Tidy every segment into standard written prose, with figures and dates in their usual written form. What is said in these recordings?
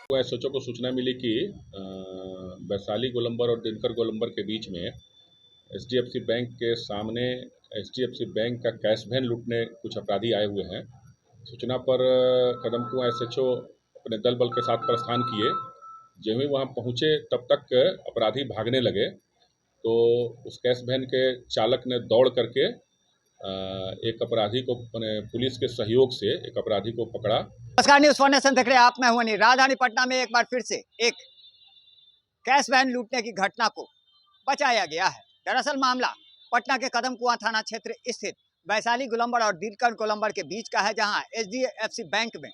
SHO को सूचना मिली कि वैशाली गोलंबर और दिनकर गोलंबर के बीच में एचडीएफसी बैंक के सामने एचडीएफसी बैंक का कैश वैन लूटने कुछ अपराधी आए हुए हैं। सूचना पर कदमकुआं एसएचओ अपने दल बल के साथ प्रस्थान किए। जब ही वहाँ पहुँचे तब तक अपराधी भागने लगे, तो उस कैश वैन के चालक ने दौड़ करके एक अपराधी को पुलिस के सहयोग से एक अपराधी को पकड़ा। नमस्कार, न्यूज़ फॉर नेशन देख रहे हैं आप। मैं हूं अनिल। राजधानी पटना में एक बार फिर से एक कैश वैन लूटने की घटना को बचाया गया है। दरअसल मामला पटना के कदमकुआं थाना क्षेत्र स्थित वैशाली गोलंबर और दिनकर गोलंबर के बीच का है, जहां एचडीएफसी बैंक में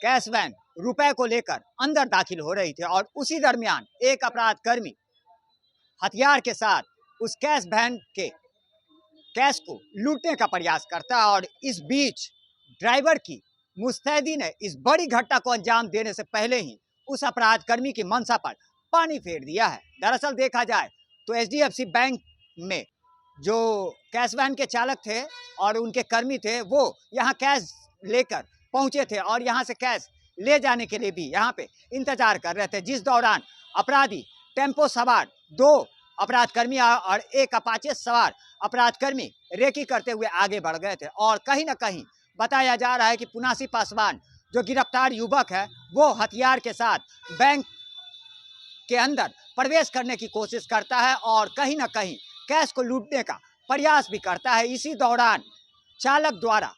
कैश वैन रुपए को लेकर अंदर दाखिल हो रही थी और उसी दरमियान एक अपराध कर्मी हथियार के साथ उस कैश वैन के कैश को लूटने का प्रयास करता है और इस बीच ड्राइवर की मुस्तैदी ने इस बड़ी घटना को अंजाम देने से पहले ही उस अपराध कर्मी की मंशा पर पानी फेर दिया है। दरअसल देखा जाए तो एचडीएफसी बैंक में जो कैश वैन के चालक थे और उनके कर्मी थे, वो यहाँ कैश लेकर पहुंचे थे और यहाँ से कैश ले जाने के लिए भी यहाँ पे इंतजार कर रहे थे, जिस दौरान अपराधी टेम्पो सवार 2 अपराध कर्मी और एक अपाचे सवार अपराध कर्मी रेकी करते हुए आगे बढ़ गए थे। और कहीं ना कहीं बताया जा रहा है कि पुनासी पासवान जो गिरफ्तार युवक है, वो हथियार के साथ बैंक के अंदर प्रवेश करने की कोशिश करता है और कहीं ना कहीं कैश को लूटने का प्रयास भी करता है। इसी दौरान चालक द्वारा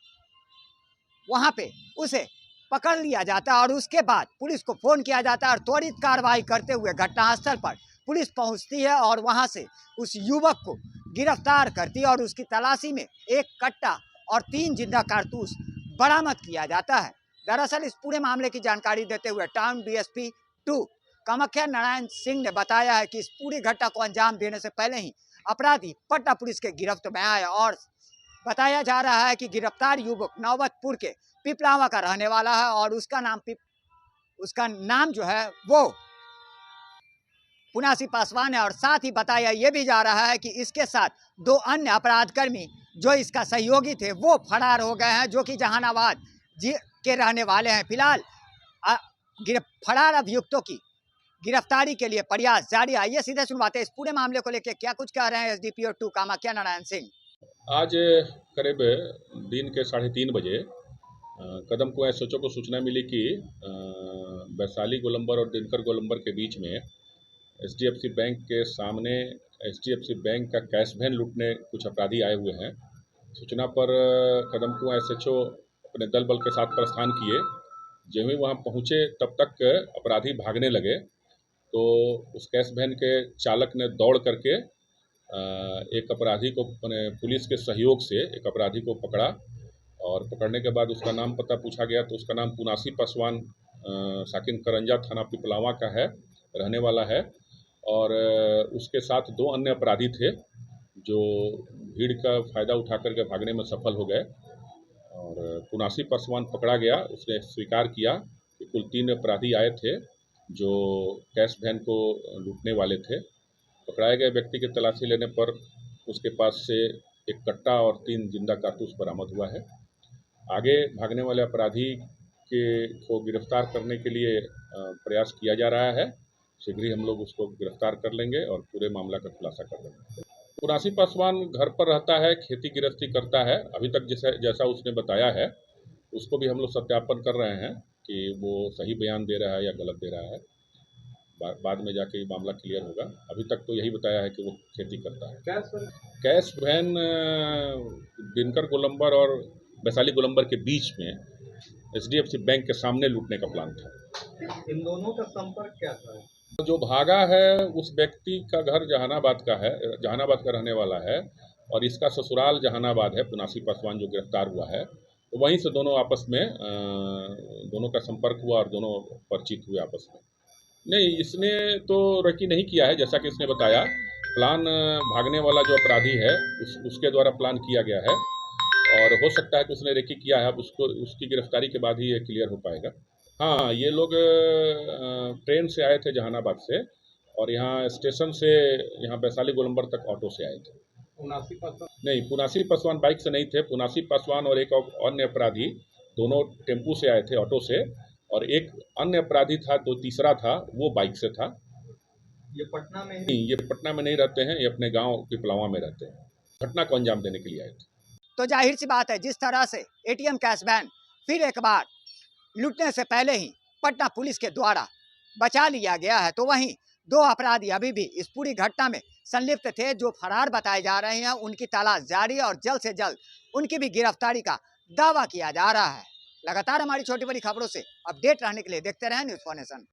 वहां पे उसे पकड़ लिया जाता है और उसके बाद पुलिस को फोन किया जाता है और त्वरित कार्रवाई करते हुए घटनास्थल पर पुलिस पहुंचती है और वहां से उस युवक को गिरफ्तार करती है और उसकी तलाशी में एक कट्टा और 3 जिंदा कारतूस बरामद किया जाता है। दरअसल इस पूरे मामले की जानकारी देते हुए टाउन डीएसपी 2 कामाख्या नारायण सिंह ने बताया है कि इस पूरी घटना को अंजाम देने से पहले ही अपराधी पटना पुलिस के गिरफ्त में आए और बताया जा रहा है कि गिरफ्तार युवक नौबतपुर के पिपलावा का रहने वाला है और उसका नाम जो है वो पुनासी पासवान है। और साथ ही बताया ये भी जा रहा है कि इसके साथ 2 अन्य अपराध कर्मी जो इसका सहयोगी थे वो फरार हो गए हैं, जो कि जहानाबाद के रहने वाले हैं। फिलहाल फरार अभियुक्तों की गिरफ्तारी के लिए प्रयास जारी है। ये सीधे सुनवाते हैं इस पूरे मामले को लेकर क्या कुछ कह रहे हैं एसडीपीओ 2 कामाख्या नारायण सिंह। आज करीब दिन के 3:30 बजे कदमकुआं एसएचओ को सूचना मिली कि वैशाली गोलंबर और दिनकर गोलंबर के बीच में एचडीएफसी बैंक के सामने एचडीएफसी बैंक का कैश वैन लूटने कुछ अपराधी आए हुए हैं। सूचना पर कदमकुआं एसएचओ अपने दल बल के साथ प्रस्थान किए। जब ही वहाँ पहुँचे तब तक अपराधी भागने लगे, तो उस कैश वैन के चालक ने दौड़ करके एक अपराधी को पुलिस के सहयोग से एक अपराधी को पकड़ा और पकड़ने के बाद उसका नाम पता पूछा गया तो उसका नाम पुनासी पासवान साकिन करंजा थाना पिपलावा का है, रहने वाला है। और उसके साथ 2 अन्य अपराधी थे जो भीड़ का फ़ायदा उठा करके भागने में सफल हो गए और पुनासी पासवान पकड़ा गया। उसने स्वीकार किया कि कुल 3 अपराधी आए थे जो कैश वैन को लूटने वाले थे। पकड़ाए गए व्यक्ति की तलाशी लेने पर उसके पास से एक कट्टा और 3 जिंदा कारतूस बरामद हुआ है। आगे भागने वाले अपराधी को गिरफ्तार करने के लिए प्रयास किया जा रहा है। शीघ्र ही हम लोग उसको गिरफ्तार कर लेंगे और पूरे मामला का खुलासा कर लेंगे। पुनासी पासवान घर पर रहता है, खेती गृहस्थी करता है। अभी तक जैसा उसने बताया है उसको भी हम लोग सत्यापन कर रहे हैं कि वो सही बयान दे रहा है या गलत दे रहा है। बाद में जाके मामला क्लियर होगा। अभी तक तो यही बताया है कि वो खेती करता है। कैश वैन दिनकर गोलंबर और वैशाली गोलंबर के बीच में एचडीएफसी बैंक के सामने लूटने का प्लान था। इन दोनों का संपर्क क्या था? जो भागा है उस व्यक्ति का घर जहानाबाद का है, जहानाबाद का रहने वाला है और इसका ससुराल जहानाबाद है। पुनासी पासवान जो गिरफ्तार हुआ है तो वहीं से दोनों आपस में दोनों का संपर्क हुआ और दोनों परिचित हुए आपस में। नहीं, इसने तो रेकी नहीं किया है, जैसा कि इसने बताया। प्लान भागने वाला जो अपराधी है उसके द्वारा प्लान किया गया है और हो सकता है कि उसने रेकी किया है। अब उसकी गिरफ्तारी के बाद ही ये क्लियर हो पाएगा। हाँ, ये लोग ट्रेन से आए थे जहानाबाद से और यहाँ स्टेशन से यहाँ वैशाली गोलंबर तक ऑटो से आए थे। पुनासी पासवान नहीं, पुनासी पासवान बाइक से नहीं थे। पुनासी पासवान और एक अन्य अपराधी दोनों टेम्पू से आए थे, ऑटो से, और एक अन्य अपराधी था, तो तीसरा था वो बाइक से था। ये पटना में ही नहीं, ये पटना में नहीं रहते हैं, ये अपने गांव पिपलावा में रहते हैं। घटना को अंजाम देने के लिए आए थे। तो जाहिर सी बात है, जिस तरह से एटीएम कैश वैन फिर एक बार लूटने से पहले ही पटना पुलिस के द्वारा बचा लिया गया है, तो वहीं दो अपराधी अभी भी इस पूरी घटना में संलिप्त थे जो फरार बताए जा रहे हैं। उनकी तलाश जारी है और जल्द से जल्द उनकी भी गिरफ्तारी का दावा किया जा रहा है। लगातार हमारी छोटी बड़ी खबरों से अपडेट रहने के लिए देखते रहें न्यूज़ फॉर नेशन।